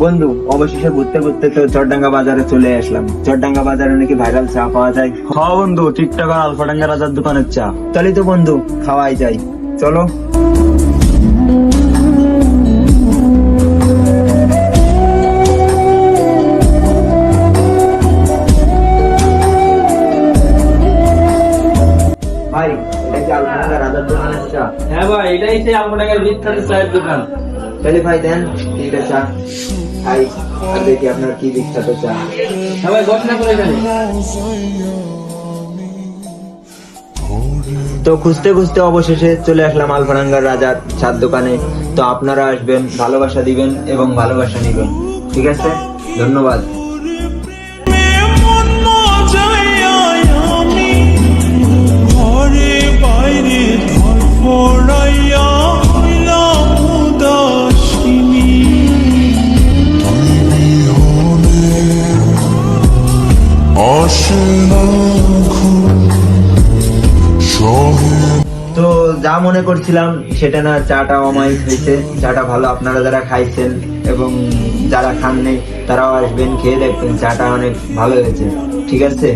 বন্ধু, অবশেষে ঘুরতে ঘুরতে তো চরডাঙ্গা বাজারে চলে আসলাম। চরডাঙ্গা বাজারে নাকি ভাইরাল চা পাওয়া যায়। হ্যাঁ বন্ধু, টিকটক আর আলফাডাঙ্গা রাজার দোকানের চা। তাহলে তো বন্ধু খাওয়াই যায়, চলো। ভাই, এটা কি আলফাডাঙ্গা রাজার দোকানের চা? হ্যাঁ ভাই, এটাই সেই আলফাডাঙ্গার বিখ্যাত চায়ের দোকান। তাহলে ভাই দেন তিনটা চা খাই, আর দেখি আপনার কি বিখ্যাত চা। হ্যাঁ ভাই, বস না করে এখানে। তো খুঁজতে খুঁজতে অবশেষে চলে আসলাম আলফাডাঙ্গার রাজার চার দোকানে। তো আপনারা আসবেন, ভালোবাসা দিবেন এবং ভালোবাসা নিবেন। ঠিক আছে, ধন্যবাদ। তো যা মনে করছিলাম সেটা না, চাটা অমায়িক হয়েছে। চাটা ভালো, আপনারা যারা খাইছেন এবং যারা খাননি তারাও আসবেন, খেয়ে দেখবেন, চাটা অনেক ভালো হয়েছে। ঠিক আছে।